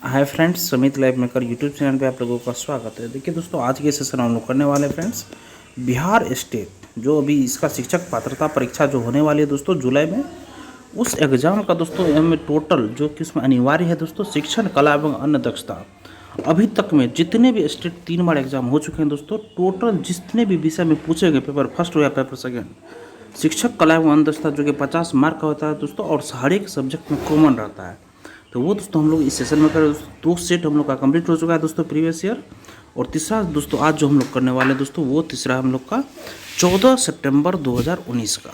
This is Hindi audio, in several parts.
हाय फ्रेंड्स, समित लाइव मेकर यूट्यूब चैनल पे आप लोगों का स्वागत है। देखिए दोस्तों, आज के सेशन हम लोग करने वाले हैं फ्रेंड्स बिहार स्टेट जो अभी इसका शिक्षक पात्रता परीक्षा जो होने वाली है दोस्तों जुलाई में, उस एग्ज़ाम का दोस्तों में टोटल जो कि उसमें अनिवार्य है दोस्तों शिक्षण कला एवं अन्य दक्षता। अभी तक में जितने भी स्टेट 3 बार एग्जाम हो चुके हैं दोस्तों, टोटल जितने भी विषय में पूछे गए पेपर फर्स्ट हो या पेपर सेकेंड, शिक्षक कला एवं अन्य दक्षता जो कि 50 मार्क का होता है दोस्तों, और हर एक सब्जेक्ट में कॉमन रहता है। तो वो दोस्तों हम लोग इस सेशन में करें। 2 सेट हम लोग का कंप्लीट हो चुका है दोस्तों प्रीवियस ईयर, और तीसरा दोस्तों आज जो हम लोग करने वाले हैं दोस्तों, वो तीसरा हम लोग का 14 सितंबर 2019 का।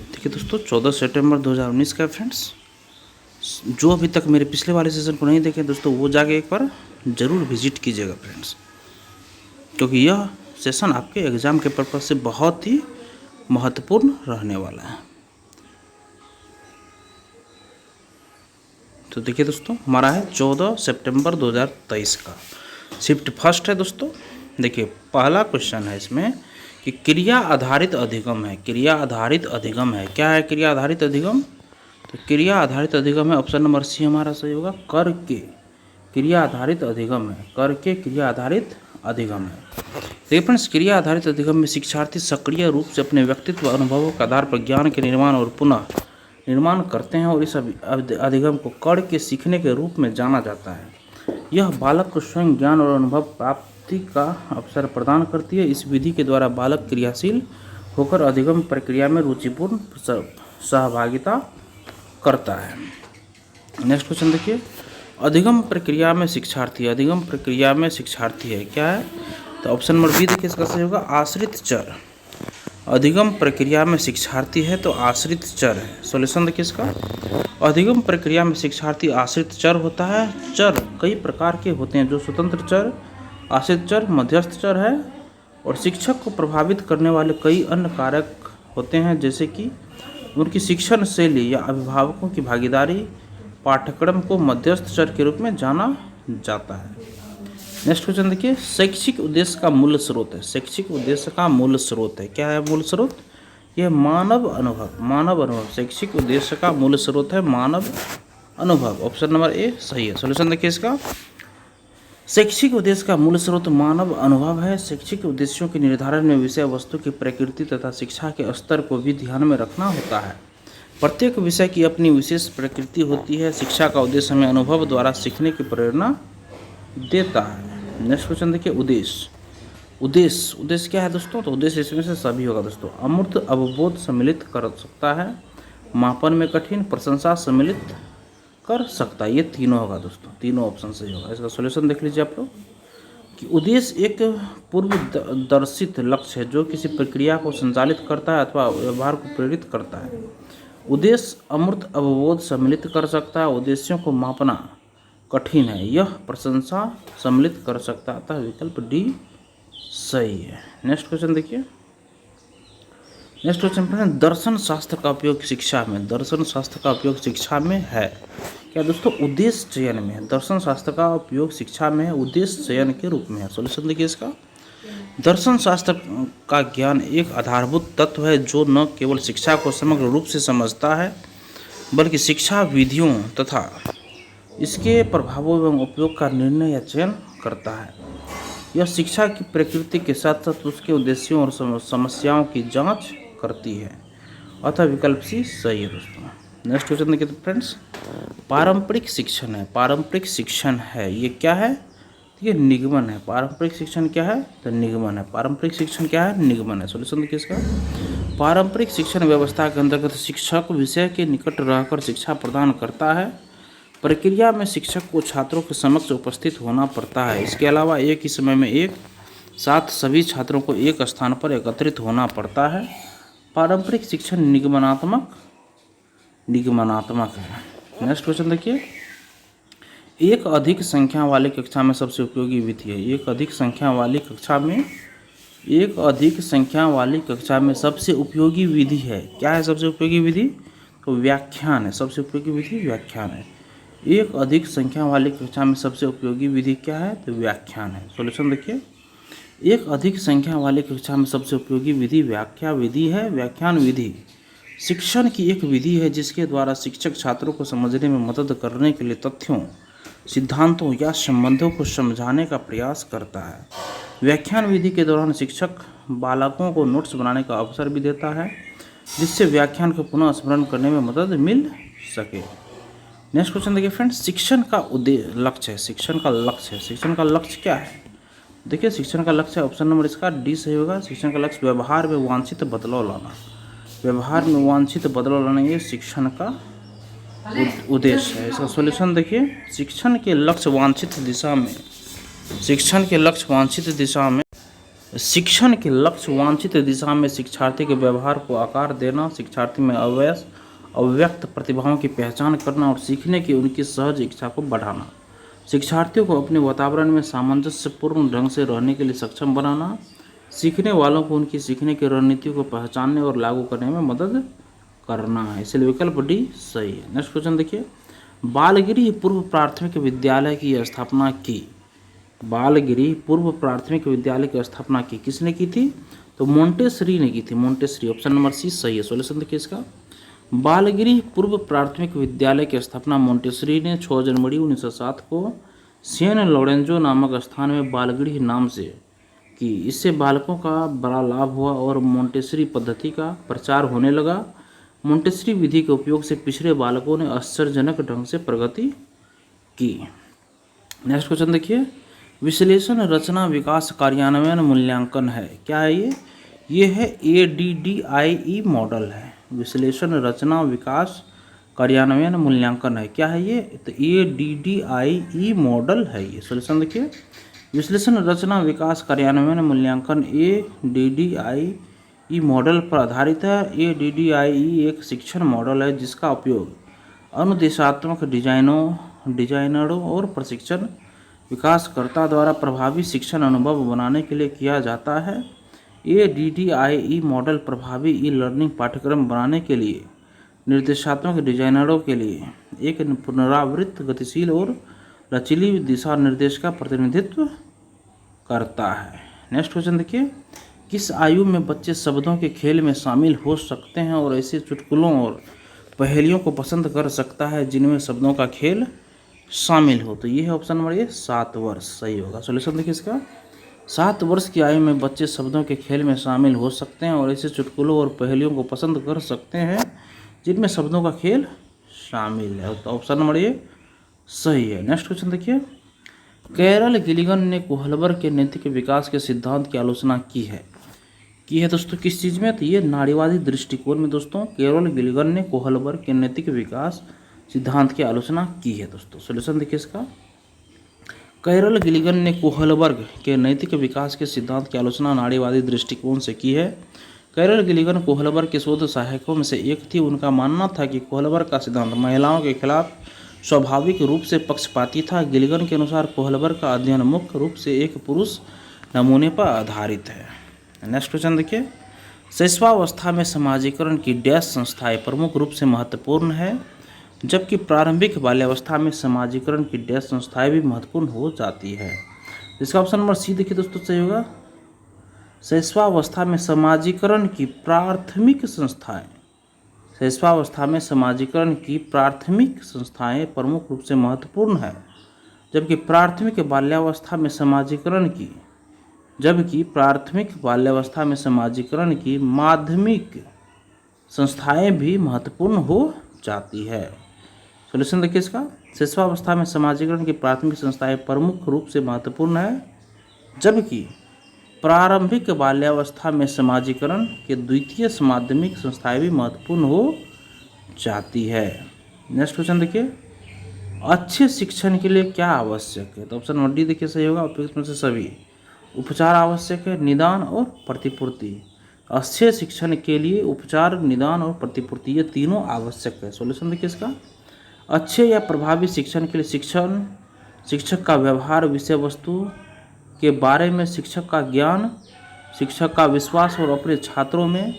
देखिए दोस्तों, 14 सितंबर 2019 का फ्रेंड्स, जो अभी तक मेरे पिछले वाले सेशन को नहीं देखे दोस्तों, वो जाके एक बार ज़रूर विजिट कीजिएगा फ्रेंड्स, क्योंकि यह सेशन आपके एग्ज़ाम के पर्पज़ से बहुत ही महत्वपूर्ण रहने वाला है। तो देखिए दोस्तों, हमारा है 14 सितंबर 2023 का, शिफ्ट फर्स्ट है दोस्तों। देखिए पहला क्वेश्चन है इसमें कि क्रिया आधारित अधिगम है। क्रिया आधारित अधिगम है, क्या है क्रिया आधारित अधिगम? तो क्रिया आधारित अधिगम है, ऑप्शन नंबर सी हमारा सही होगा, करके क्रिया आधारित अधिगम है। करके क्रिया आधारित अधिगम है। देखिए फ्रेंड्स, क्रिया आधारित अधिगम में शिक्षार्थी सक्रिय रूप से अपने व्यक्तित्व अनुभवों के आधार पर ज्ञान के निर्माण और पुनः निर्माण करते हैं, और इस अधिगम को कर्ण के सीखने के रूप में जाना जाता है। यह बालक को स्वयं ज्ञान और अनुभव प्राप्ति का अवसर प्रदान करती है। इस विधि के द्वारा बालक क्रियाशील होकर अधिगम प्रक्रिया में रुचिपूर्ण सहभागिता करता है। नेक्स्ट क्वेश्चन देखिए, अधिगम प्रक्रिया में शिक्षार्थी, अधिगम प्रक्रिया में शिक्षार्थी है, क्या है? तो ऑप्शन नंबर बी देखिए इसका सही होगा, आश्रित चर। अधिगम प्रक्रिया में शिक्षार्थी है तो आश्रित चर है। सॉल्यूशन देखिए इसका, अधिगम प्रक्रिया में शिक्षार्थी आश्रित चर होता है। चर कई प्रकार के होते हैं, जो स्वतंत्र चर, आश्रित चर, मध्यस्थ चर है, और शिक्षक को प्रभावित करने वाले कई अन्य कारक होते हैं, जैसे कि उनकी शिक्षण शैली या अभिभावकों की भागीदारी। पाठ्यक्रम को मध्यस्थ चर के रूप में जाना जाता है। नेक्स्ट क्वेश्चन देखिए, शैक्षिक उद्देश्य का मूल स्रोत है। शैक्षिक उद्देश्य का मूल स्रोत है, क्या है मूल स्रोत? यह मानव अनुभव, मानव अनुभव। शैक्षिक उद्देश्य का मूल स्रोत है मानव अनुभव, ऑप्शन नंबर ए सही है। सॉल्यूशन देखिए इसका, शैक्षिक उद्देश्य का मूल स्रोत मानव अनुभव है। शैक्षिक उद्देश्यों के निर्धारण में विषय वस्तु की प्रकृति तथा शिक्षा के स्तर को भी ध्यान में रखना होता है। प्रत्येक विषय की अपनी विशेष प्रकृति होती है। शिक्षा का उद्देश्य हमें अनुभव द्वारा सीखने की प्रेरणा देता है। नेक्स्ट क्वेश्चन देखिए, उद्देश्य। उद्देश्य क्या है दोस्तों? तो उद्देश्य इसमें से सभी होगा दोस्तों। अमूर्त अवबोध सम्मिलित कर सकता है, मापन में कठिन, प्रशंसा सम्मिलित कर सकता है। ये तीनों होगा दोस्तों, तीनों ऑप्शन सही होगा। इसका सॉल्यूशन देख लीजिए आप लोग कि उद्देश्य एक पूर्व दर्शित लक्ष्य है जो किसी प्रक्रिया को संचालित करता है अथवा व्यवहार को प्रेरित करता है। उद्देश्य अमूर्त अवबोध सम्मिलित कर सकता है। उद्देश्यों को मापना कठिन है। यह प्रशंसा सम्मिलित कर सकता है, विकल्प डी सही है। नेक्स्ट क्वेश्चन देखिए, नेक्स्ट क्वेश्चन पर दर्शन शास्त्र का उपयोग शिक्षा में, दर्शन शास्त्र का उपयोग शिक्षा में है, क्या दोस्तों? उद्देश्य चयन में है। दर्शन शास्त्र का उपयोग शिक्षा में है, उद्देश्य चयन के रूप में है। सॉल्यूशन देखिए इसका, दर्शन शास्त्र का ज्ञान एक आधारभूत तत्व है जो न केवल शिक्षा को समग्र रूप से समझता है, बल्कि शिक्षा विधियों तथा इसके प्रभावों एवं उपयोग का निर्णय या चयन करता है। यह शिक्षा की प्रकृति के साथ साथ उसके उद्देश्यों और समस्याओं की जांच करती है, अतः विकल्प सी सही है दोस्तों। नेक्स्ट क्वेश्चन देखिए फ्रेंड्स, पारंपरिक शिक्षण है। पारंपरिक शिक्षण है, ये क्या है? ये निगमन है। पारंपरिक शिक्षण क्या है? तो निगमन है। पारंपरिक शिक्षण क्या है? निगमन है। सॉल्यूशन देखिए इसका, पारंपरिक शिक्षण व्यवस्था के अंतर्गत शिक्षक विषय के निकट रहकर शिक्षा प्रदान करता है। प्रक्रिया में शिक्षक को छात्रों के समक्ष उपस्थित होना पड़ता है। इसके अलावा एक ही समय में एक साथ सभी छात्रों को एक स्थान पर एकत्रित होना पड़ता है। पारंपरिक शिक्षण निगमनात्मक है। नेक्स्ट क्वेश्चन देखिए, एक अधिक संख्या वाली कक्षा में सबसे उपयोगी विधि है। एक अधिक संख्या वाली कक्षा में सबसे उपयोगी विधि है, क्या है सबसे उपयोगी विधि? तो व्याख्यान है। सबसे उपयोगी विधि व्याख्यान है। एक अधिक संख्या वाली कक्षा में सबसे उपयोगी विधि क्या है? तो व्याख्यान है। सॉल्यूशन देखिए, एक अधिक संख्या वाली कक्षा में सबसे उपयोगी विधि व्याख्या विधि है, व्याख्यान विधि शिक्षण की एक विधि है जिसके द्वारा शिक्षक छात्रों को समझने में मदद करने के लिए तथ्यों, सिद्धांतों या संबंधों को समझाने का प्रयास करता है। व्याख्यान विधि के दौरान शिक्षक बालकों को नोट्स बनाने का अवसर भी देता है, जिससे व्याख्यान को पुनः स्मरण करने में मदद मिल सके। नेक्स्ट क्वेश्चन देखिए फ्रेंड्स, शिक्षण का लक्ष्य है। शिक्षण का लक्ष्य है, शिक्षण का लक्ष्य क्या है? देखिए शिक्षण का लक्ष्य ऑप्शन नंबर इसका डी सही होगा। शिक्षण का लक्ष्य व्यवहार में वांछित बदलाव लाना। व्यवहार में वांछित बदलाव लाना ये शिक्षण का उद्देश्य है। इसका सॉल्यूशन देखिए, शिक्षण के लक्ष्य वांछित दिशा में, शिक्षण के लक्ष्य वांछित दिशा में, शिक्षण के लक्ष्य वांछित दिशा में शिक्षार्थी के व्यवहार को आकार देना, शिक्षार्थी में अव्यक्त प्रतिभाओं की पहचान करना और सीखने की उनकी सहज इच्छा को बढ़ाना, शिक्षार्थियों को अपने वातावरण में सामंजस्यपूर्ण ढंग से रहने के लिए सक्षम बनाना, सीखने वालों को उनकी सीखने की रणनीतियों को पहचानने और लागू करने में मदद करना है। इसलिए विकल्प डी सही है। नेक्स्ट क्वेश्चन देखिए, बालगिरी पूर्व प्राथमिक विद्यालय की स्थापना की। बालगिरी पूर्व प्राथमिक विद्यालय की स्थापना की किसने की थी? तो मोंटेसरी ने की थी। मोंटेसरी, ऑप्शन नंबर सी सही है। सॉल्यूशन देखिए इसका, बालगिरी पूर्व प्राथमिक विद्यालय की स्थापना मोंटेसरी ने 6 जनवरी 1907 को सैन लोरेंजो नामक स्थान में बालगिरी नाम से की। इससे बालकों का बड़ा लाभ हुआ और मोंटेसरी पद्धति का प्रचार होने लगा। मोंटेसरी विधि के उपयोग से पिछड़े बालकों ने आश्चर्यजनक ढंग से प्रगति की। नेक्स्ट क्वेश्चन देखिए, विश्लेषण रचना विकास कार्यान्वयन मूल्यांकन है। क्या है ये? ये है ADDIE मॉडल है। विश्लेषण रचना विकास कार्यान्वयन मूल्यांकन है। क्या है ये? तो ADDIE मॉडल है ये। सॉल्यूशन देखिए, विश्लेषण रचना विकास कार्यान्वयन मूल्यांकन ADDIE मॉडल पर आधारित है। ADDIE एक शिक्षण मॉडल है जिसका उपयोग अनुदेशात्मक डिजाइनरों और प्रशिक्षण विकासकर्ता द्वारा प्रभावी शिक्षण अनुभव बनाने के लिए किया जाता है। ADDIE मॉडल प्रभावी ई-लर्निंग पाठ्यक्रम बनाने के लिए निर्देशात्मक डिजाइनरों के लिए एक पुनरावृत्त, गतिशील और लचीली दिशा निर्देश का प्रतिनिधित्व करता है। नेक्स्ट क्वेश्चन देखिए, किस आयु में बच्चे शब्दों के खेल में शामिल हो सकते हैं और ऐसे चुटकुलों और पहेलियों को पसंद कर सकता है जिनमें शब्दों का खेल शामिल हो? तो ये है ऑप्शन नंबर 7 वर्ष सही होगा। सॉल्यूशन देखिए इसका, 7 वर्ष की आयु में बच्चे शब्दों के खेल में शामिल हो सकते हैं और ऐसे चुटकुलों और पहेलियों को पसंद कर सकते हैं जिनमें शब्दों का खेल शामिल है। तो ऑप्शन नंबर ये सही है। नेक्स्ट क्वेश्चन देखिए, कैरल गिलिगन ने कोहलबर्ग के नैतिक विकास के सिद्धांत की आलोचना की है दोस्तों किस चीज़ में? तो ये नारीवादी दृष्टिकोण में दोस्तों कैरल गिलिगन ने कोहलबर्ग के नैतिक विकास सिद्धांत की आलोचना की है दोस्तों। सॉल्यूशन देखिए इसका, कैरल गिलिगन ने कोहलबर्ग के नैतिक विकास के सिद्धांत की आलोचना नारीवादी दृष्टिकोण से की है। कैरल गिलिगन कोहलबर्ग के शोध सहायकों में से एक थी। उनका मानना था कि कोहलबर्ग का सिद्धांत महिलाओं के खिलाफ स्वाभाविक रूप से पक्षपाती था। गिलिगन के अनुसार कोहलबर्ग का अध्ययन मुख्य रूप से एक पुरुष नमूने पर आधारित है। नेक्स्ट क्वेश्चन देखिए, शैशवावस्था में समाजीकरण की डैश संस्थाएं प्रमुख रूप से महत्वपूर्ण है, जबकि प्रारंभिक बाल्यावस्था में समाजीकरण की डैश संस्थाएं भी महत्वपूर्ण हो जाती है। इसका ऑप्शन नंबर सी देखिए दोस्तों सही होगा। शैशवावस्था में समाजीकरण की प्राथमिक संस्थाएं, शैशवावस्था में समाजीकरण की प्राथमिक संस्थाएं प्रमुख रूप से महत्वपूर्ण है, जबकि प्राथमिक बाल्यावस्था में समाजीकरण की माध्यमिक संस्थाएं भी महत्वपूर्ण हो जाती है। सॉल्यूशन देखिए इसका, शैशवावस्था में समाजीकरण की प्राथमिक संस्थाएं प्रमुख रूप से महत्वपूर्ण है, जबकि प्रारंभिक बाल्यावस्था में समाजीकरण के द्वितीय माध्यमिक संस्थाएं भी महत्वपूर्ण हो जाती है। नेक्स्ट क्वेश्चन देखिए, अच्छे शिक्षण के लिए क्या आवश्यक है? तो ऑप्शन नंबर डी देखिए सही होगा। उपयुक्त में से सभी उपचार आवश्यक है, निदान और प्रतिपूर्ति। अच्छे शिक्षण के लिए उपचार, निदान और प्रतिपूर्ति ये तीनों आवश्यक है। सॉल्यूशन देखिए इसका, अच्छे या प्रभावी शिक्षण के लिए शिक्षक का व्यवहार, विषय वस्तु के बारे में शिक्षक का ज्ञान, शिक्षक का विश्वास और अपने छात्रों में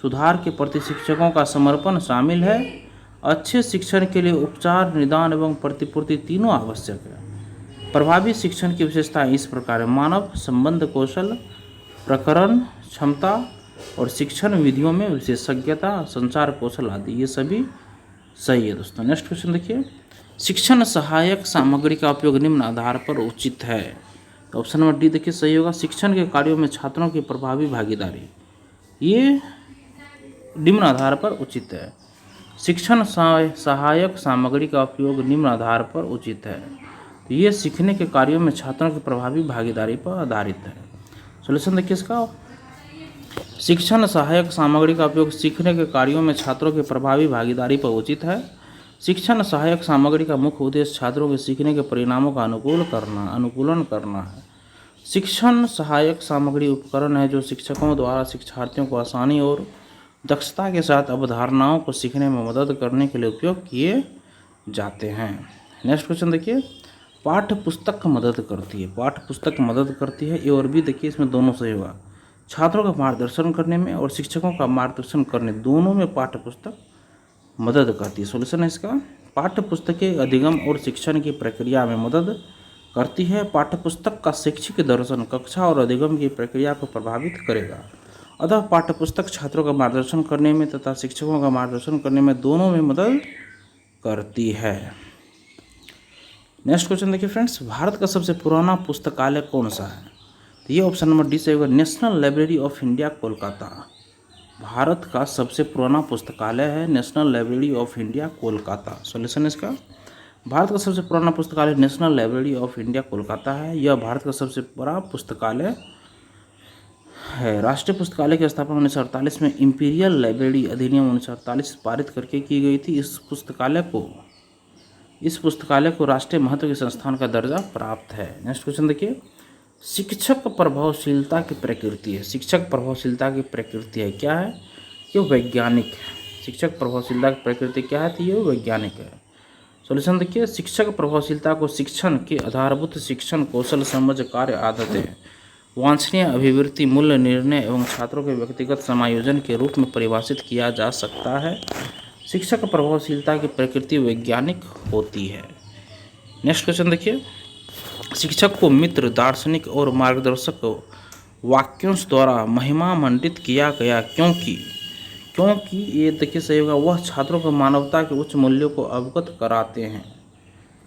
सुधार के प्रति शिक्षकों का समर्पण शामिल है। अच्छे शिक्षण के लिए उपचार, निदान एवं प्रतिपूर्ति तीनों आवश्यक है। प्रभावी शिक्षण की विशेषताएं इस प्रकार है: मानव संबंध कौशल, प्रकरण क्षमता, और शिक्षण विधियों में विशेषज्ञता, संचार कौशल आदि, ये सभी सही है दोस्तों। नेक्स्ट क्वेश्चन देखिए, शिक्षण सहायक सामग्री का उपयोग निम्न आधार पर उचित है। तो ऑप्शन नंबर डी देखिए सही होगा। शिक्षण के कार्यों में छात्रों की प्रभावी भागीदारी, ये निम्न आधार पर उचित है। शिक्षण सहायक सामग्री का उपयोग निम्न आधार पर उचित है, तो ये सीखने के कार्यों में छात्रों की प्रभावी भागीदारी पर आधारित है। सॉल्यूशन देखिए इसका, शिक्षण सहायक सामग्री का उपयोग सीखने के कार्यों में छात्रों की प्रभावी भागीदारी पर उचित है। शिक्षण सहायक सामग्री का मुख्य उद्देश्य छात्रों के सीखने के परिणामों का अनुकूलन करना है। शिक्षण सहायक सामग्री उपकरण है जो शिक्षकों द्वारा शिक्षार्थियों को आसानी और दक्षता के साथ अवधारणाओं को सीखने में मदद करने के लिए उपयोग किए जाते हैं। नेक्स्ट क्वेश्चन देखिए, पाठ्य पुस्तक मदद करती है। पाठ्य पुस्तक मदद करती है, ए और बी देखिए इसमें दोनों सही होगा। छात्रों का मार्गदर्शन करने में और शिक्षकों का मार्गदर्शन करने दोनों में पाठ्य पुस्तक मदद करती है। सॉल्यूशन है इसका, पाठ्य पुस्तकें अधिगम और शिक्षण की प्रक्रिया में मदद करती है। पाठ्य पुस्तक का शैक्षिक दर्शन कक्षा और अधिगम की प्रक्रिया को प्रभावित करेगा। अतः पाठ्य पुस्तक छात्रों का मार्गदर्शन करने में तथा शिक्षकों का मार्गदर्शन करने में दोनों में मदद करती है। नेक्स्ट क्वेश्चन देखिए फ्रेंड्स, भारत का सबसे पुराना पुस्तकालय कौन सा है? तो ये ऑप्शन नंबर डी से होगा, national library of India Kolkata. Bharat का सबसे पुराना पुस्तकालय है national library of India Kolkata. Solution इसका, भारत का सबसे पुराना पुस्तकालय national library of India Kolkata है। यह भारत का सबसे बड़ा पुस्तकालय है। राष्ट्रीय पुस्तकालय की स्थापना 1948 में इंपीरियल लाइब्रेरी अधिनियम 1948 पारित करके की गई थी। इस पुस्तकालय को राष्ट्रीय महत्व के संस्थान का दर्जा प्राप्त है। नेक्स्ट क्वेश्चन देखिए, शिक्षक प्रभावशीलता की प्रकृति है। शिक्षक प्रभावशीलता की प्रकृति है क्या है? ये वैज्ञानिक है। शिक्षक प्रभावशीलता की प्रकृति क्या है? तो ये वैज्ञानिक है। सॉल्यूशन देखिए, शिक्षक प्रभावशीलता को शिक्षण के आधारभूत शिक्षण कौशल, समझ, कार्य आदतें, वांछनीय अभिवृत्ति, मूल्य निर्णय एवं छात्रों के व्यक्तिगत समायोजन के रूप में परिभाषित किया जा सकता है। शिक्षक प्रभावशीलता की प्रकृति वैज्ञानिक होती है। नेक्स्ट क्वेश्चन देखिए, शिक्षक को मित्र, दार्शनिक और मार्गदर्शक वाक्यांश द्वारा महिमा मंडित किया गया क्योंकि ये देखिए सही होगा, वह छात्रों को मानवता के उच्च मूल्यों को अवगत कराते हैं।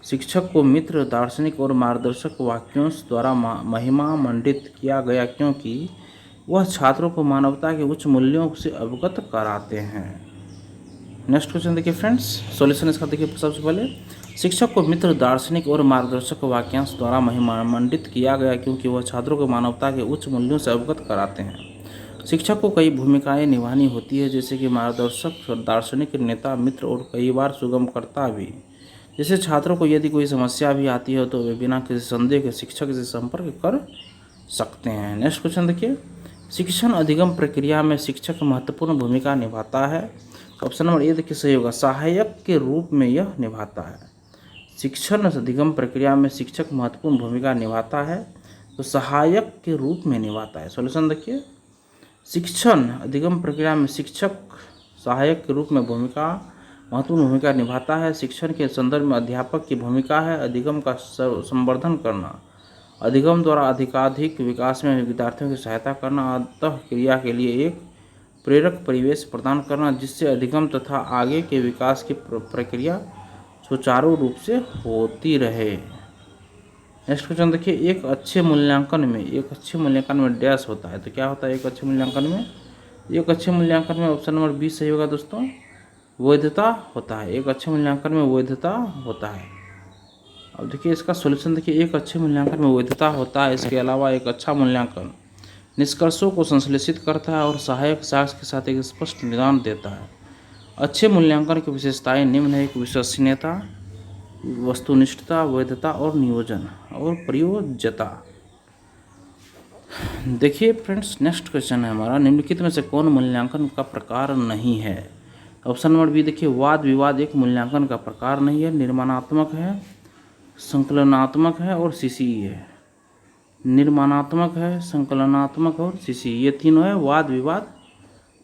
शिक्षक को मित्र, दार्शनिक और मार्गदर्शक वाक्यांश द्वारा महिमा मंडित किया गया क्योंकि वह छात्रों को मानवता के उच्च मूल्यों से अवगत कराते हैं। नेक्स्ट क्वेश्चन देखिए फ्रेंड्स, सॉल्यूशन इसका देखिए, सबसे पहले शिक्षक को मित्र, दार्शनिक और मार्गदर्शक वाक्यांश द्वारा महिमा मंडित किया गया क्योंकि वह छात्रों को मानवता के उच्च मूल्यों से अवगत कराते हैं। शिक्षक को कई भूमिकाएं निभानी होती है, जैसे कि मार्गदर्शक, दार्शनिक, नेता, मित्र और कई बार सुगमकर्ता भी। जैसे छात्रों को यदि कोई समस्या भी आती है तो वे बिना किसी संदेह के शिक्षक से संपर्क कर सकते हैं। नेक्स्ट क्वेश्चन देखिए, शिक्षण अधिगम प्रक्रिया में शिक्षक महत्वपूर्ण भूमिका निभाता है। ऑप्शन नंबर ए देखिए सही होगा, सहायक के रूप में यह निभाता है। शिक्षण अधिगम प्रक्रिया में शिक्षक महत्वपूर्ण भूमिका निभाता है, तो सहायक के रूप में निभाता है। सॉल्यूशन देखिए, शिक्षण अधिगम प्रक्रिया में शिक्षक सहायक के रूप में महत्वपूर्ण भूमिका निभाता है। शिक्षण के संदर्भ में अध्यापक की भूमिका है अधिगम का संवर्धन करना, अधिगम द्वारा अधिकाधिक विकास में विद्यार्थियों की सहायता करना, अंतः क्रिया के लिए एक प्रेरक परिवेश प्रदान करना जिससे अधिगम तथा आगे के विकास की प्रक्रिया सुचारू रूप से होती रहे। नेक्स्ट क्वेश्चन देखिए, एक अच्छे मूल्यांकन में डैश होता है, तो क्या होता है एक अच्छे मूल्यांकन में? एक अच्छे मूल्यांकन में ऑप्शन नंबर बी सही होगा दोस्तों, वैधता होता है। एक अच्छे मूल्यांकन में वैधता होता है। अब देखिए इसका सॉल्यूशन देखिए, एक अच्छे मूल्यांकन में वैधता होता है। इसके अलावा एक अच्छा मूल्यांकन निष्कर्षों को संश्लेषित करता है और सहायक साक्ष्य के साथ एक स्पष्ट निदान देता है। अच्छे मूल्यांकन की विशेषताएं निम्न है: विश्वसनीयता, वस्तुनिष्ठता, वैधता और नियोजन और प्रयोज्यता। देखिए फ्रेंड्स, नेक्स्ट क्वेश्चन है हमारा, निम्नलिखित में से कौन मूल्यांकन का प्रकार नहीं है? ऑप्शन नंबर बी देखिए, वाद विवाद एक मूल्यांकन का प्रकार नहीं है। निर्माणात्मक है, संकलनात्मक है और सीसीई है। निर्माणात्मक है, संकलनात्मक और सीसीई, ये तीनों है, वाद विवाद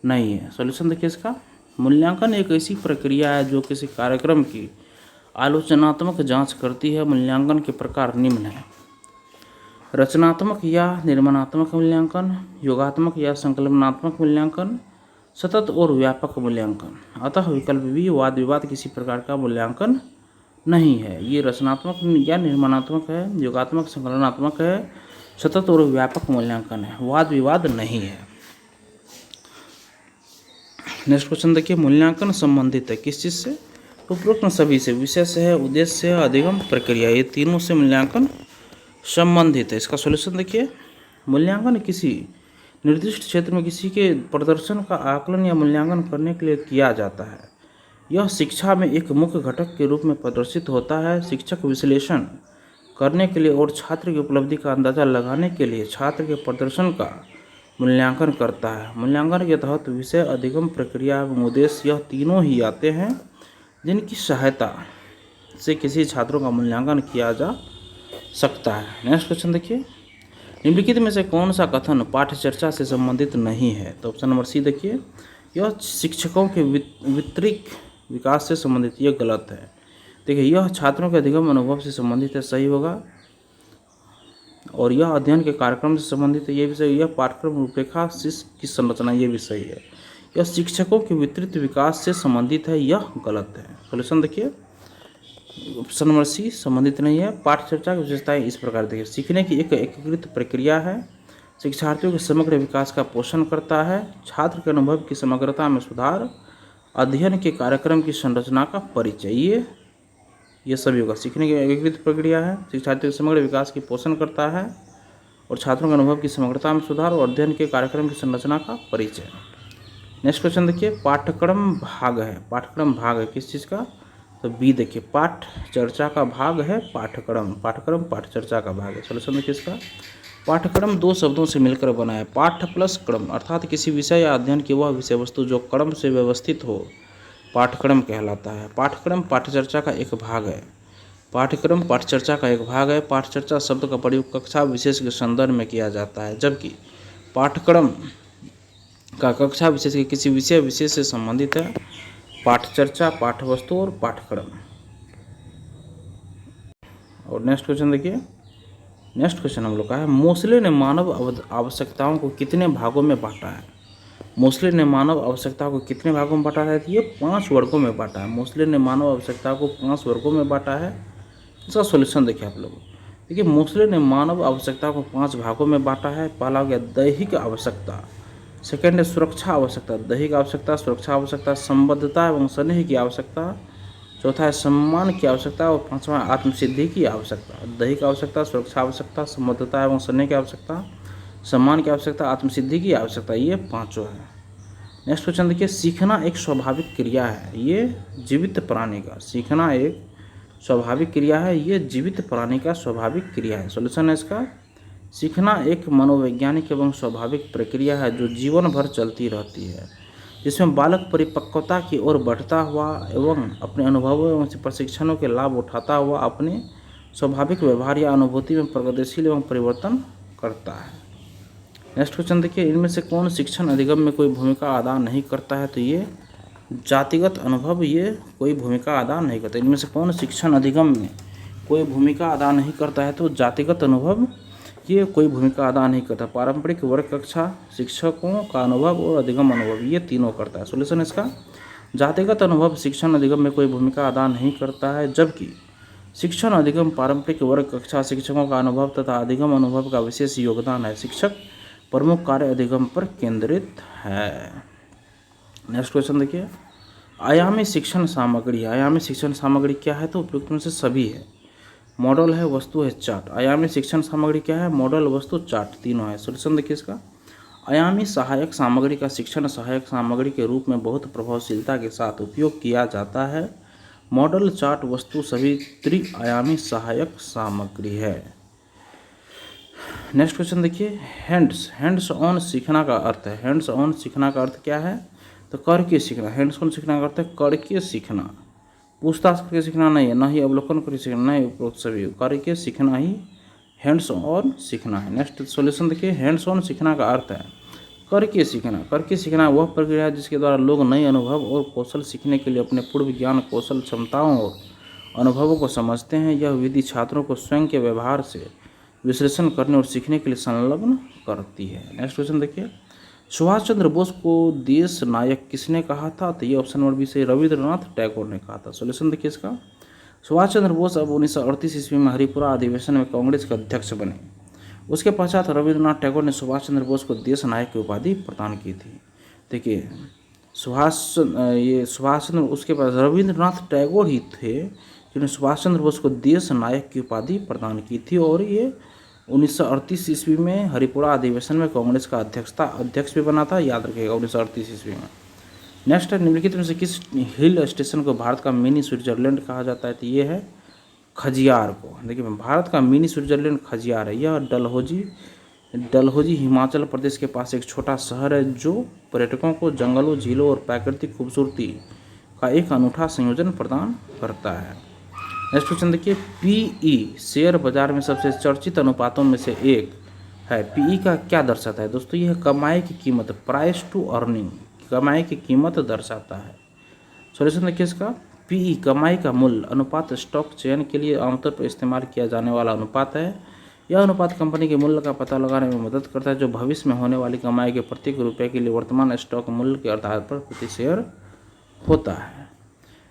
नहीं है। सॉल्यूशन देखिए इसका, मूल्यांकन एक ऐसी प्रक्रिया है जो किसी कार्यक्रम की आलोचनात्मक जांच करती है। मूल्यांकन के प्रकार निम्न है: रचनात्मक या निर्माणात्मक मूल्यांकन, योगात्मक या संकल्पनात्मक मूल्यांकन, सतत और व्यापक मूल्यांकन। अतः विकल्प बी वाद विवाद किसी प्रकार का मूल्यांकन नहीं है। ये रचनात्मक या निर्माणात्मक है, योगात्मक संकलनात्मक है, सतत और व्यापक मूल्यांकन है, वाद विवाद नहीं है। नेक्स्ट क्वेश्चन देखिए, मूल्यांकन संबंधित है किस चीज़ से? उपरोक्त सभी से, विषय से है, उद्देश्य से है, अधिगम, प्रक्रिया, ये तीनों से मूल्यांकन संबंधित है। इसका सॉल्यूशन देखिए, मूल्यांकन किसी निर्दिष्ट क्षेत्र में किसी के प्रदर्शन का आकलन या मूल्यांकन करने के लिए किया जाता है। यह शिक्षा में एक मुख्य घटक के रूप में प्रदर्शित होता है। शिक्षक विश्लेषण करने के लिए और छात्र की उपलब्धि का अंदाजा लगाने के लिए छात्र के प्रदर्शन का मूल्यांकन करता है। मूल्यांकन के तहत विषय, अधिगम, प्रक्रिया एवं उद्देश्य यह तीनों ही आते हैं, जिनकी सहायता से किसी छात्रों का मूल्यांकन किया जा सकता है। नेक्स्ट क्वेश्चन देखिए, निम्नलिखित में से कौन सा कथन पाठ्य चर्चा से संबंधित नहीं है? तो ऑप्शन नंबर सी देखिए, यह शिक्षकों के वितरिक विकास से संबंधित, यह गलत है। देखिए, यह छात्रों के अधिगम अनुभव से संबंधित है, सही होगा। और यह अध्ययन के कार्यक्रम से संबंधित है, ये भी सही। यह पाठ्यक्रम रूपरेखा की संरचना, ये भी सही है। यह शिक्षकों के वितरित विकास से संबंधित है, यह गलत है। सॉल्यूशन देखिए, ऑप्शन नंबर सी संबंधित नहीं है। पाठ्य चर्चा की विशेषताएं इस प्रकार देखिए, सीखने की एक एकीकृत प्रक्रिया है, शिक्षार्थियों के समग्र विकास का पोषण करता है, छात्र के अनुभव की समग्रता में सुधार, अध्ययन के कार्यक्रम की संरचना का परिचय, ये सभी होगा। सीखने की एकीकृत प्रक्रिया है, शिक्षार्थियों के समग्र विकास की पोषण करता है, और छात्रों के अनुभव की समग्रता में सुधार, और अध्ययन के कार्यक्रम की संरचना का परिचय। नेक्स्ट क्वेश्चन देखिए, पाठ्यक्रम भाग है। पाठ्यक्रम भाग है किस चीज़ का? तो बी देखिए, पाठ्य चर्चा का भाग है पाठ्यक्रम। पाठ्यक्रम पाठ्य चर्चा का भाग है। सॉल्यूशन देखिए इसका, पाठ्यक्रम दो शब्दों से मिलकर बना है, पाठ्य प्लस क्रम, अर्थात किसी विषय या अध्ययन की वह विषय वस्तु जो क्रम से व्यवस्थित हो, पाठ्यक्रम कहलाता है। पाठ्यक्रम पाठ्यचर्चा का एक भाग है। पाठ्यक्रम पाठ्यचर्चा का एक भाग है। पाठ्यचर्चा शब्द का प्रयोग कक्षा विशेष के संदर्भ में किया जाता है, जबकि पाठ्यक्रम का कक्षा विशेष के किसी विषय विशेष से संबंधित है। पाठ्यचर्चा, पाठ्यवस्तु और पाठ्यक्रम। और नेक्स्ट क्वेश्चन देखिए, नेक्स्ट क्वेश्चन हम लोग का है, मोसले ने मानव आवश्यकताओं को कितने भागों में बांटा है? मोसले ने मानव आवश्यकताओं को कितने भागों में बांटा है? तो ये 5 वर्गों में बांटा है। मोसले ने मानव आवश्यकताओं को 5 वर्गों में बांटा है। इसका सॉल्यूशन देखिए आप लोग। देखिए, मोसले ने मानव आवश्यकताओं को 5 भागों में बांटा है। पहला हो गया दैहिक आवश्यकता, सेकेंड है सुरक्षा आवश्यकता, दैहिक आवश्यकता, सुरक्षा आवश्यकता, संबद्धता एवं स्नेह की आवश्यकता, चौथा है सम्मान की आवश्यकता, और पांचवा आत्मसिद्धि की आवश्यकता। दैहिक आवश्यकता, सुरक्षा आवश्यकता, संबद्धता एवं स्नेह की आवश्यकता, सम्मान की आवश्यकता, आत्मसिद्धि की आवश्यकता, ये पांचों है। नेक्स्ट क्वेश्चन देखिए, सीखना एक स्वाभाविक क्रिया है, ये जीवित प्राणी का, सीखना एक स्वाभाविक क्रिया है, ये जीवित प्राणी का स्वाभाविक क्रिया है। सॉल्यूशन है इसका, सीखना एक मनोवैज्ञानिक एवं स्वाभाविक प्रक्रिया है जो जीवन भर चलती रहती है, जिसमें बालक परिपक्वता की ओर बढ़ता हुआ एवं अपने अनुभवों एवं प्रशिक्षणों के लाभ उठाता हुआ अपने स्वाभाविक व्यवहार या अनुभूति में प्रगतिशील एवं परिवर्तन करता है। नेक्स्ट क्वेश्चन देखिए, इनमें से कौन शिक्षण अधिगम में कोई भूमिका अदा नहीं करता है? तो ये जातिगत अनुभव, ये कोई भूमिका अदा नहीं करता। इनमें से कौन शिक्षण अधिगम में कोई भूमिका अदा नहीं करता है? तो जातिगत अनुभव, ये कोई भूमिका अदा नहीं करता। पारंपरिक वर्ग कक्षा, शिक्षकों का अनुभव और अधिगम अनुभव, ये तीनों करता है। सॉल्यूशन इसका, जातिगत अनुभव शिक्षण अधिगम में कोई भूमिका अदा नहीं करता है, जबकि शिक्षण अधिगम पारंपरिक वर्ग कक्षा, शिक्षकों का अनुभव तथा अधिगम अनुभव का विशेष योगदान है। शिक्षक प्रमुख कार्य अधिगम पर केंद्रित है। नेक्स्ट क्वेश्चन देखिए, आयामी शिक्षण सामग्री। आयामी शिक्षण सामग्री क्या है? तो उपयुक्त में से सभी है। मॉडल है, वस्तु है, चार्ट। आयामी शिक्षण सामग्री क्या है? मॉडल, वस्तु, चार्ट, तीनों है। सॉल्यूशन देखिए इसका, आयामी सहायक सामग्री का शिक्षण सहायक सामग्री के रूप में बहुत प्रभावशीलता के साथ उपयोग किया जाता है। मॉडल, चार्ट, वस्तु सभी त्रिआयामी सहायक सामग्री है। नेक्स्ट क्वेश्चन देखिए, हैंड्स ऑन सीखना का अर्थ है। हैंड्स ऑन सीखना का अर्थ क्या है? तो करके सीखना। हैंड्स ऑन सीखना का अर्थ है करके सीखना, पूछताछ करके सीखना नहीं है, ना ही अवलोकन करके सीखना, नहीं, उपरोक्त सभी करके सीखना ही हैंड्स ऑन सीखना है। नेक्स्ट सॉल्यूशन देखिए, हैंड्स ऑन सीखना का अर्थ है करके सीखना। करके सीखना वह प्रक्रिया है जिसके द्वारा लोग नए अनुभव और कौशल सीखने के लिए अपने पूर्व ज्ञान, कौशल, क्षमताओं और अनुभवों को समझते हैं। यह विधि छात्रों को स्वयं के व्यवहार से विश्लेषण करने और सीखने के लिए संलग्न करती है। नेक्स्ट क्वेश्चन देखिए, सुभाष चंद्र बोस को देश नायक किसने कहा था? तो ये ऑप्शन नंबर बी से रविंद्रनाथ टैगोर ने कहा था। सॉल्यूशन देखिए इसका, सुभाष चंद्र बोस अब 1938 ईस्वी में हरिपुरा अधिवेशन में कांग्रेस के अध्यक्ष बने। उसके पश्चात रविंद्रनाथ टैगोर ने सुभाष चंद्र बोस को देश नायक की उपाधि प्रदान की थी। देखिए सुभाष चंद्र उसके पास रविंद्रनाथ टैगोर ही थे जिन्होंने सुभाष चंद्र बोस को देश नायक की उपाधि प्रदान की थी, और ये 1938 ईस्वी में हरिपुरा अधिवेशन में कांग्रेस का अध्यक्ष भी बना था, याद रखिएगा 1938 ईस्वी में। नेक्स्ट है, निम्नलिखित में से किस हिल स्टेशन को भारत का मिनी स्विट्जरलैंड कहा जाता है? तो ये है खजियार को। देखिए भारत का मिनी स्विट्जरलैंड खजियार है। यह डलहौजी हिमाचल प्रदेश के पास एक छोटा शहर है जो पर्यटकों को जंगलों, झीलों और प्राकृतिक खूबसूरती का एक अनूठा संयोजन प्रदान करता है। नेक्स्ट क्वेश्चन देखिए, पीई शेयर बाजार में सबसे चर्चित अनुपातों में से एक है। पीई का क्या दर्शाता है दोस्तों? यह कमाई की कीमत, प्राइस टू अर्निंग, कमाई की कीमत दर्शाता है। सॉल्यूशन देखिए इसका, पीई कमाई का मूल्य अनुपात स्टॉक चयन के लिए आमतौर पर इस्तेमाल किया जाने वाला अनुपात है। यह अनुपात कंपनी के मूल्य का पता लगाने में मदद करता है जो भविष्य में होने वाली कमाई के प्रत्येक रुपये के लिए वर्तमान स्टॉक मूल्य के आधार पर प्रति शेयर होता है।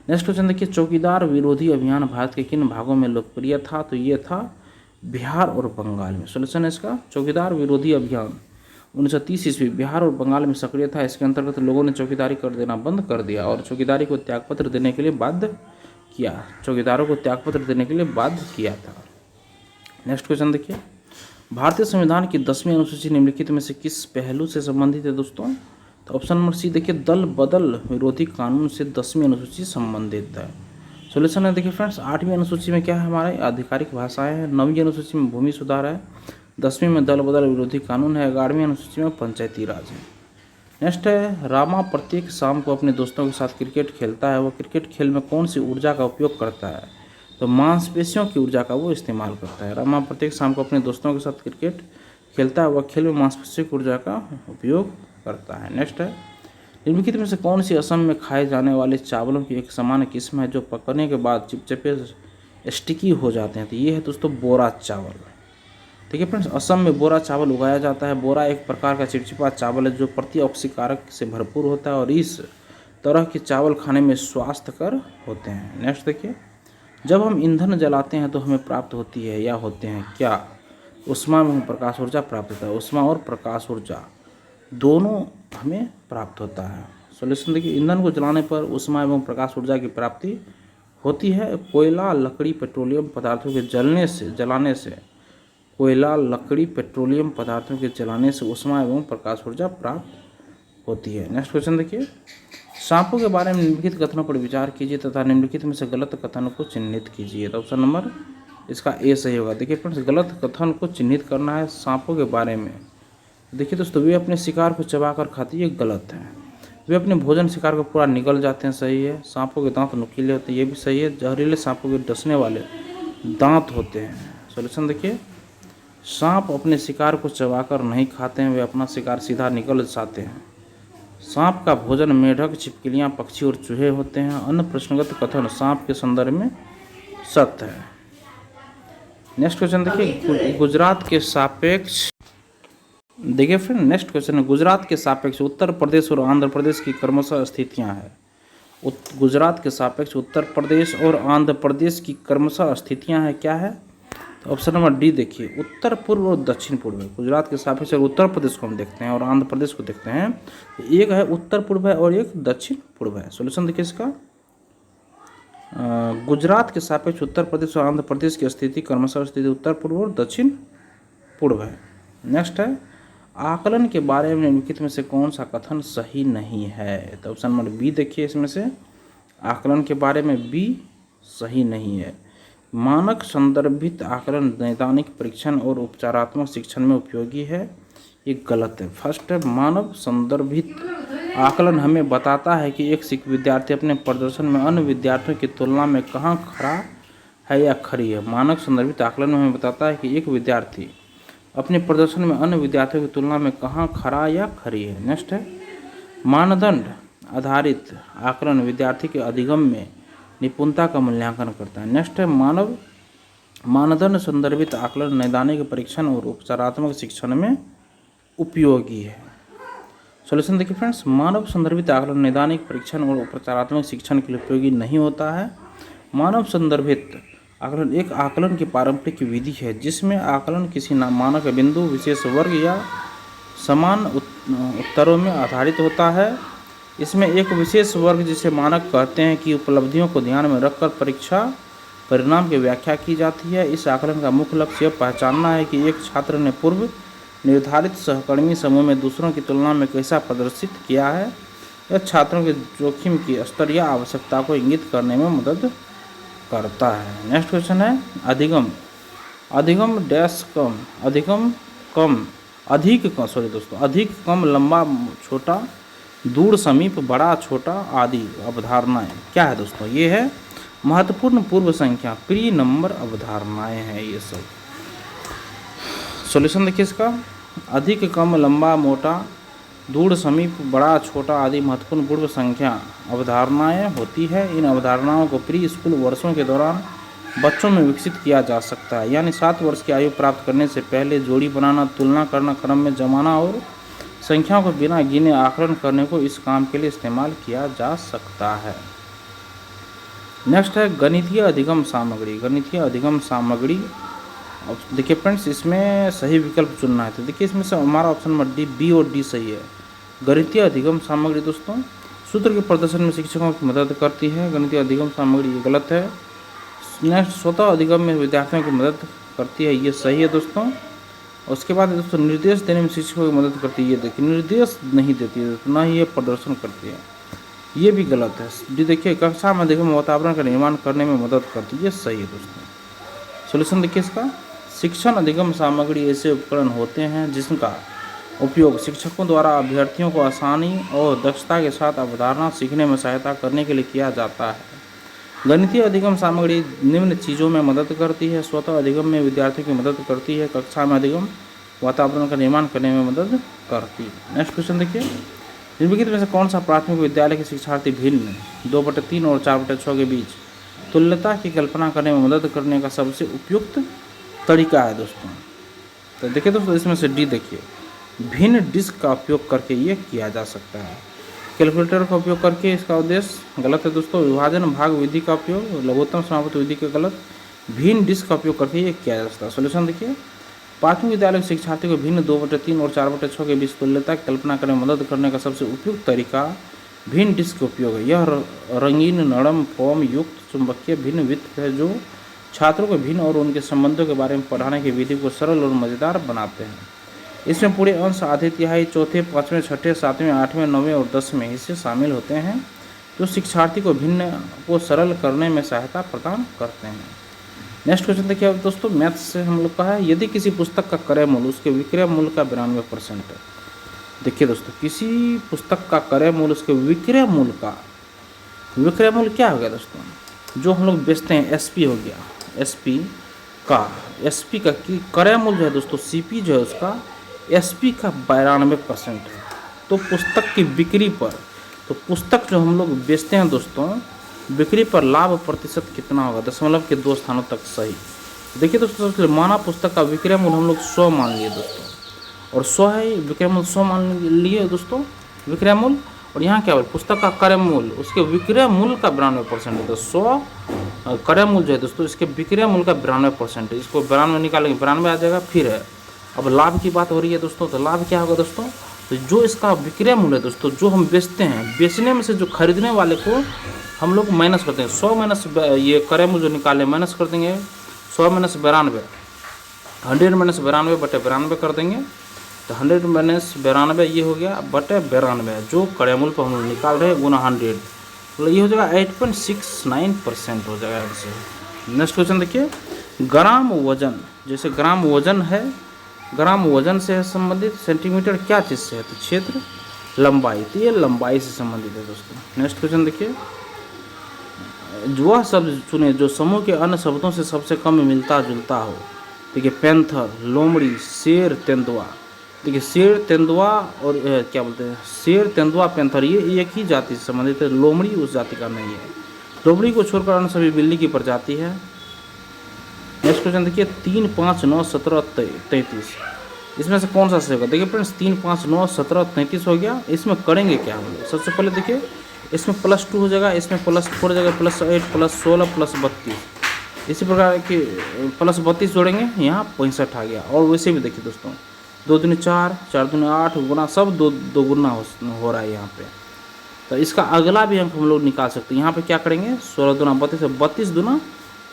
नेक्स्ट क्वेश्चन देखिए, चौकीदार विरोधी अभियान भारत के किन भागों में लोकप्रिय था? तो ये था बिहार और बंगाल में। सॉल्यूशन है इसका, चौकीदार विरोधी अभियान 1930 ईस्वी बिहार और बंगाल में सक्रिय था। इसके अंतर्गत लोगों ने चौकीदारी कर देना बंद कर दिया और चौकीदारी को त्यागपत्र देने के लिए बाध्य किया। चौकीदारों को त्यागपत्र देने के लिए बाध्य किया था। नेक्स्ट क्वेश्चन देखिए, भारतीय संविधान की 10वीं अनुसूची निम्नलिखित में से किस पहलू से संबंधित है दोस्तों? तो ऑप्शन नंबर सी देखिए, दल बदल विरोधी कानून से 10वीं अनुसूची संबंधित है। सॉल्यूशन है देखिए फ्रेंड्स, 8वीं अनुसूची में क्या है हमारे आधिकारिक भाषाएं हैं, 9वीं अनुसूची में भूमि सुधार है, 10वीं में दल बदल विरोधी कानून है, 11वीं अनुसूची में पंचायती राज है। नेक्स्ट है, रामा प्रत्येक शाम को अपने दोस्तों के साथ क्रिकेट खेलता है। वह क्रिकेट खेल में कौन सी ऊर्जा का उपयोग करता है? तो मांसपेशियों की ऊर्जा का वो इस्तेमाल करता है। रामा प्रत्येक शाम को अपने दोस्तों के साथ क्रिकेट खेलता है। वह खेल में मांसपेशियों की ऊर्जा का उपयोग करता है। नेक्स्ट है, निम्नलिखित में से कौन सी असम में खाए जाने वाले चावलों की एक सामान्य किस्म है जो पकने के बाद चिपचिपे स्टिकी हो जाते हैं? तो ये है दोस्तों बोरा चावल। देखिए फ्रेंड्स, असम में बोरा चावल उगाया जाता है। बोरा एक प्रकार का चिपचिपा चावल है जो प्रतिऑक्सीकारक से भरपूर होता है और इस तरह के चावल खाने में स्वास्थ्यकर होते हैं। नेक्स्ट देखिए, जब हम ईंधन जलाते हैं तो हमें प्राप्त होती है या होते हैं क्या? ऊष्मा एवं प्रकाश ऊर्जा प्राप्त होता है। ऊष्मा और प्रकाश ऊर्जा दोनों हमें प्राप्त होता है। सॉल्यूशन देखिए, ईंधन को जलाने पर ऊष्मा एवं प्रकाश ऊर्जा की प्राप्ति होती है। कोयला, लकड़ी, पेट्रोलियम पदार्थों के जलाने से कोयला, लकड़ी, पेट्रोलियम पदार्थों के जलाने से ऊष्मा एवं प्रकाश ऊर्जा प्राप्त होती है। नेक्स्ट क्वेश्चन देखिए, सांपों के बारे में निम्नलिखित कथनों पर विचार कीजिए तथा निम्नलिखित में से गलत कथनों को चिन्हित कीजिए। तो ऑप्शन नंबर इसका ए सही होगा। देखिए फ्रेंड्स, गलत कथन को चिन्हित करना है सांपों के बारे में। देखिए दोस्तों, वे अपने शिकार को चबाकर खाती है, गलत है। वे अपने भोजन शिकार को पूरा निगल जाते हैं, सही है। सांपों के दांत नुकीले होते हैं, ये भी सही है। जहरीले सांपों के डसने वाले दांत होते हैं। सॉल्यूशन देखिए, सांप अपने शिकार को चबाकर नहीं खाते हैं, वे अपना शिकार सीधा निगल जाते हैं। सांप का भोजन मेढक, छिपकलियां, पक्षी और चूहे होते हैं। अन्य प्रश्नगत कथन सांप के संदर्भ में सत्य है। नेक्स्ट क्वेश्चन देखिए, गुजरात के सापेक्ष देखिए फ्रेंड, नेक्स्ट क्वेश्चन है, गुजरात के सापेक्ष उत्तर प्रदेश और आंध्र प्रदेश की क्रमशः स्थितियां हैं। गुजरात के सापेक्ष उत्तर प्रदेश और आंध्र प्रदेश की क्रमशः स्थितियां हैं, क्या है? तो ऑप्शन नंबर डी देखिए, उत्तर पूर्व और दक्षिण पूर्व है। गुजरात के सापेक्ष अगर उत्तर प्रदेश को हम देखते हैं और आंध्र प्रदेश को देखते हैं तो एक है उत्तर पूर्व है और एक दक्षिण पूर्व है। सॉल्यूशन देखिए इसका, गुजरात के सापेक्ष उत्तर प्रदेश और आंध्र प्रदेश की स्थिति क्रमशः स्थिति उत्तर पूर्व और दक्षिण पूर्व है। नेक्स्ट है, आकलन के बारे में निम्नलिखित में से कौन सा कथन सही नहीं है? तो ऑप्शन नंबर बी देखिए, इसमें से आकलन के बारे में बी सही नहीं है। मानक संदर्भित आकलन नैदानिक परीक्षण और उपचारात्मक शिक्षण में उपयोगी है, ये गलत है। फर्स्ट है, मानव संदर्भित आकलन हमें बताता है कि एक विद्यार्थी अपने प्रदर्शन में अन्य विद्यार्थियों की तुलना में कहाँ खड़ा है या खड़ी है। मानक संदर्भित आकलन में हमें बताता है कि एक विद्यार्थी अपने प्रदर्शन में अन्य विद्यार्थियों की तुलना में कहाँ खड़ा या खड़ी है। नेक्स्ट है, मानदंड आधारित आकलन विद्यार्थी के अधिगम में निपुणता का मूल्यांकन करता है। नेक्स्ट है, मानव मानदंड संदर्भित आकलन नैदानिक परीक्षण और उपचारात्मक शिक्षण में उपयोगी है। सॉल्यूशन देखिए फ्रेंड्स, मानव संदर्भित आकलन नैदानिक परीक्षण और उपचारात्मक शिक्षण के लिए उपयोगी नहीं होता है। मानव संदर्भित आकलन एक आकलन की पारंपरिक विधि है जिसमें आकलन किसी मानक बिंदु, विशेष वर्ग या समान उत्तरों में आधारित होता है। इसमें एक विशेष वर्ग जिसे मानक कहते हैं की उपलब्धियों को ध्यान में रखकर परीक्षा परिणाम की व्याख्या की जाती है। इस आकलन का मुख्य लक्ष्य यह पहचानना है कि एक छात्र ने पूर्व निर्धारित सहकर्मी समूह में दूसरों की तुलना में कैसा प्रदर्शित किया है। यह छात्रों के जोखिम की स्तर या आवश्यकता को इंगित करने में मदद करता है। नेक्स्ट क्वेश्चन है अधिगम। अधिगम डैश कम, अधिगम कम, अधिक कम, सॉरी दोस्तों, अधिक कम, लंबा छोटा, दूर समीप, बड़ा छोटा आदि अवधारणाएं क्या है दोस्तों? ये है महत्वपूर्ण पूर्व संख्या, प्री नंबर अवधारणाएं हैं ये सब। सॉल्यूशन देखिए इसका, अधिक कम, लंबा मोटा, दूर समीप, बड़ा छोटा आदि महत्वपूर्ण पूर्व संख्या अवधारणाएं होती है। इन अवधारणाओं को प्री स्कूल वर्षों के दौरान बच्चों में विकसित किया जा सकता है, यानी 7 वर्ष की आयु प्राप्त करने से पहले जोड़ी बनाना, तुलना करना, क्रम में जमाना और संख्याओं को बिना गिने आकलन करने को इस काम के लिए इस्तेमाल किया जा सकता है। नेक्स्ट है गणितीय अधिगम सामग्री। गणितीय अधिगम सामग्री, अब देखिए फ्रेंड्स इसमें सही विकल्प चुनना है। तो देखिए इसमें से हमारा ऑप्शन नंबर डी, बी और डी सही है। गणितीय अधिगम सामग्री दोस्तों सूत्र के प्रदर्शन में शिक्षकों की मदद करती है। गणितीय अधिगम सामग्री ये गलत है। नेक्स्ट स्वतः अधिगम में विद्यार्थियों की मदद करती है, ये सही है दोस्तों। उसके बाद दोस्तों निर्देश देने में शिक्षकों की मदद करती है, ये देखिए निर्देश नहीं देती है, ना ही ये प्रदर्शन करती है, ये भी गलत है। जी देखिए कक्षा में अधिगम वातावरण का निर्माण करने में मदद करती है, ये सही है दोस्तों। सॉल्यूशन देखिए इसका, शिक्षण अधिगम सामग्री ऐसे उपकरण होते हैं जिनका उपयोग शिक्षकों द्वारा अभ्यर्थियों को आसानी और दक्षता के साथ अवधारणा सीखने में सहायता करने के लिए किया जाता है। गणितीय अधिगम सामग्री निम्न चीज़ों में मदद करती है। स्वतः अधिगम में विद्यार्थियों की मदद करती है। कक्षा में अधिगम वातावरण का निर्माण करने में मदद करती है। नेक्स्ट क्वेश्चन देखिए, निम्नलिखित में से कौन सा प्राथमिक विद्यालय के शिक्षार्थी भिन्न 2/3 और 4/6 के बीच तुल्यता की कल्पना करने में मदद करने का सबसे उपयुक्त तरीका है दोस्तों? तो देखिए दोस्तों इसमें से डी देखिए, भिन्न डिस्क का उपयोग करके ये किया जा सकता है। कैलकुलेटर का उपयोग करके इसका उद्देश्य गलत है दोस्तों। विभाजन भाग विधि का उपयोग, लघुत्तम समापन विधि के गलत। भिन्न डिस्क का उपयोग करके ये किया जा सकता है। सोल्यूशन देखिए, प्राथमिक विद्यालय के शिक्षार्थी को भिन्न 2/3 और 4/6 के बीच तुल्यता की कल्पना करने में मदद करने का सबसे उपयुक्त तरीका भिन्न डिस्क का उपयोग है। यह रंगीन, नरम, फोम युक्त चुंबकीय भिन्न वृत्त है जो छात्रों को भिन्न और उनके संबंधों के बारे में पढ़ाने की विधि को सरल और मज़ेदार बनाते हैं। इसमें पूरे अंश, आधे तिहाई, चौथे, 5वें, 6ठे, 7वें, 8वें, 9वें और 10वें हिस्से शामिल होते हैं जो शिक्षार्थी को भिन्न को सरल करने में सहायता प्रदान करते हैं। नेक्स्ट क्वेश्चन देखिए अब दोस्तों, मैथ्स से हम लोग का है, यदि किसी पुस्तक का क्रय मूल्य उसके विक्रय मूल्य का 92% है। देखिए दोस्तों, किसी पुस्तक का क्रय मूल्य उसके विक्रय मूल्य का, विक्रय मूल्य क्या हो गया दोस्तों? जो हम लोग बेचते हैं एसपी हो गया, एसपी का क्रय मूल्य जो है दोस्तों, सीपी जो है उसका एसपी का 92% है। तो पुस्तक की बिक्री पर, तो पुस्तक जो हम लोग बेचते हैं दोस्तों, बिक्री पर लाभ प्रतिशत कितना होगा? दशमलव के 2 स्थानों तक सही। देखिए दोस्तों, माना पुस्तक का विक्रय मूल्य हम लोग 100 मान लिए दोस्तों, और 100 है विक्रय मूल्य, 100 मान लिए दोस्तों विक्रय मूल्य, और यहाँ क्या बोले पुस्तक का क्रय मूल्य उसके विक्रय मूल्य का 92% है। तो 100 क्रय मूल्य जो है दोस्तों इसके विक्रय मूल्य का 92% है। इसको 92 निकालेंगे 92 आ जाएगा। फिर है अब लाभ की बात हो रही है दोस्तों, तो लाभ क्या होगा दोस्तों? तो जो इसका विक्रय मूल्य है दोस्तों, जो हम बेचते हैं, बेचने में से जो खरीदने वाले को हम लोग माइनस करते हैं, 100 माइनस ये क्रय मूल्य जो निकाले माइनस कर देंगे, 100 माइनस 92, 100 माइनस 92/92 कर देंगे, तो 100 माइनस 92 ये हो गया बटे 92, जो क्रय मूल्य पर हम लोग निकाल रहे हैं गुना 100, तो ये हो जाएगा 8.69% हो जाएगा इससे। नेक्स्ट क्वेश्चन देखिए, ग्राम वजन, जैसे ग्राम वजन है, ग्राम वजन से है संबंधित, सेंटीमीटर क्या चीज़ से है? तो क्षेत्र, लंबाई, तो ये लंबाई से संबंधित है दोस्तों। नेक्स्ट क्वेश्चन देखिए, वह शब्द चुने जो समूह के अन्य शब्दों से सबसे कम मिलता जुलता हो। देखिए पैंथर, लोमड़ी, शेर, तेंदुआ। देखिए शेर, तेंदुआ और क्या बोलते हैं, शेर, तेंदुआ, पैंथर ये एक ही जाति से संबंधित है। लोमड़ी उस जाति का नहीं है। लोमड़ी को छोड़कर अन्य सभी बिल्ली की प्रजाति है। नेक्स्ट क्वेश्चन देखिए 3, 5, 9, 17, 33, इसमें से कौन सा सही होगा। देखिए फ्रेंड्स 3, 5, 9, 17, 33 हो गया। इसमें करेंगे क्या हम लोग, सबसे पहले देखिए इसमें +2 हो जाएगा, इसमें +4 हो जाएगा, +8, +16, +32। इसी प्रकार की +32 जोड़ेंगे, यहाँ 65 आ गया। और वैसे भी देखिए दोस्तों 2 दूनी 4, 4 दूनी 8 गुना, सब दो गुना हो रहा है यहाँ पे। तो इसका अगला भी अंक हम लोग निकाल सकते हैं। यहाँ पे क्या करेंगे 16 दूना 32, 32 दूना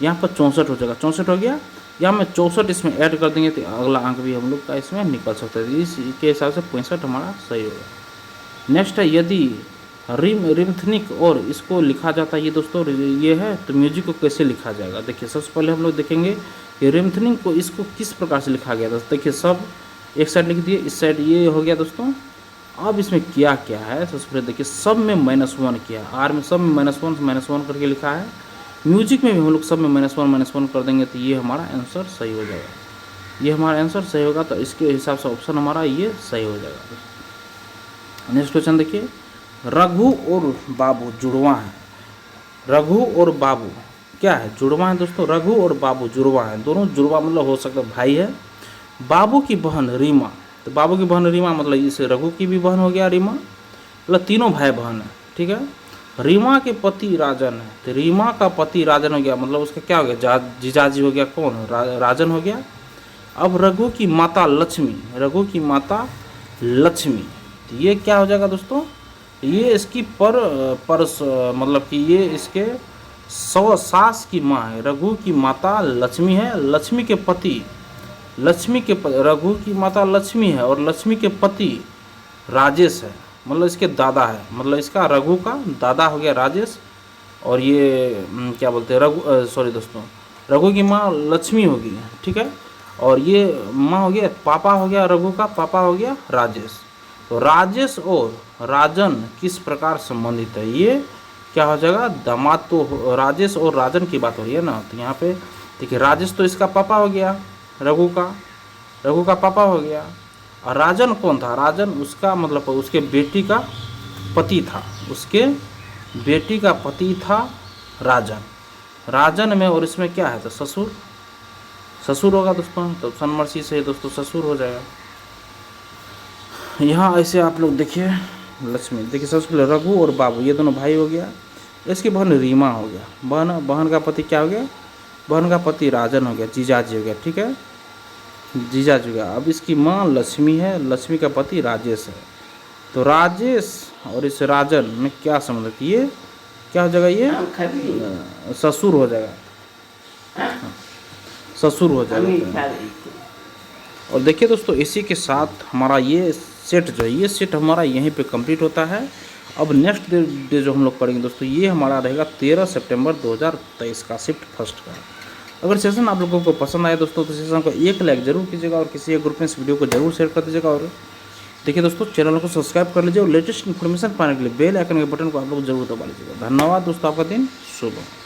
यहाँ पर 64 हो जाएगा, 64 हो गया। यहाँ में 64 इसमें ऐड कर देंगे तो अगला अंक भी हम लोग का इसमें निकल सकता है। इसके हिसाब से 65 हमारा सही होगा। नेक्स्ट है यदि रिमथनिक और इसको लिखा जाता है, ये दोस्तों ये है, तो म्यूजिक को कैसे लिखा जाएगा। देखिए सबसे पहले हम लोग देखेंगे कि रिमथनिक को इसको किस प्रकार से लिखा गया था। देखिए सब एक साइड लिख दिए, इस साइड ये हो गया दोस्तों। अब इसमें किया क्या है, सबसे पहले देखिए सब में -1 किया, आर में सब में -1 करके लिखा है। म्यूजिक में भी हम लोग सब में -1 कर देंगे तो ये हमारा आंसर सही हो जाएगा। ये हमारा आंसर सही होगा, तो इसके हिसाब से ऑप्शन हमारा ये सही हो जाएगा। नेक्स्ट क्वेश्चन देखिए रघु और बाबू जुड़वा है। रघु और बाबू क्या है, जुड़वा है दोस्तों। रघु और बाबू जुड़वा है, दोनों जुड़वा मतलब हो सकता है भाई है। बाबू की बहन रीमा, तो बाबू की बहन रीमा मतलब इसे रघु की भी बहन हो गया रीमा, मतलब तीनों भाई बहन है, ठीक है। रीमा के पति राजन है, तो रीमा का पति राजन हो गया, मतलब उसका क्या हो गया, जीजाजी हो गया, कौन राजन हो गया। अब रघु की माता लक्ष्मी, रघु की माता लक्ष्मी, तो ये क्या हो जाएगा दोस्तों, ये इसकी मतलब कि ये इसके सास की माँ है। रघु की माता लक्ष्मी है, लक्ष्मी के पति रघु की माता लक्ष्मी है और लक्ष्मी के पति राजेश है, मतलब इसके दादा है, मतलब इसका रघु का दादा हो गया राजेश। और ये क्या बोलते हैं सॉरी दोस्तों, रघु की माँ लक्ष्मी होगी, ठीक है। और ये माँ हो गया, पापा हो गया, रघु का पापा हो गया राजेश। तो राजेश और राजन किस प्रकार संबंधित है, ये क्या हो जाएगा दामाद। तो राजेश और राजन की बात हो रही है ना, तो यहाँ पे देखिए राजेश तो इसका पापा हो गया, रघु का पापा हो गया। और राजन कौन था, राजन उसका मतलब उसके बेटी का पति था, उसके बेटी का पति था राजन में। और इसमें क्या है तो ससुर होगा दोस्तों, तो ऑप्शन नंबर सी से दोस्तों ससुर हो जाएगा। यहाँ ऐसे आप लोग देखिए लक्ष्मी, देखिए सबसे पहले रघु और बाबू ये दोनों भाई हो गया, इसकी बहन रीमा हो गया, बहन का पति क्या हो गया, बहन का पति राजन हो गया, जीजाजी हो गया, ठीक है, जीजाजी हो गया। अब इसकी माँ लक्ष्मी है, लक्ष्मी का पति राजेश है, तो राजेश और इस राजन में क्या संबंध, ये क्या हो जाएगा, ये ससुर हो जाएगा, ससुर हो जाएगा। और देखिए दोस्तों इसी के साथ हमारा ये सेट जो है, ये सेट हमारा यहीं पे कंप्लीट होता है। अब नेक्स्ट डे जो हम लोग पढ़ेंगे दोस्तों, ये हमारा रहेगा 13 सितंबर 2023 का शिफ्ट फर्स्ट का। अगर सेशन आप लोगों को पसंद आए दोस्तों तो सेशन को एक लाइक जरूर कीजिएगा और किसी एक ग्रुप में इस वीडियो को जरूर शेयर कर दीजिएगा। और देखिए दोस्तों चैनल को सब्सक्राइब कर लीजिए और लेटेस्ट इन्फॉर्मेशन पाने के लिए बेल आइकन के बटन को आप लोग जरूर दबा लीजिएगा। धन्यवाद दोस्तों, आपका दिन शुभ हो।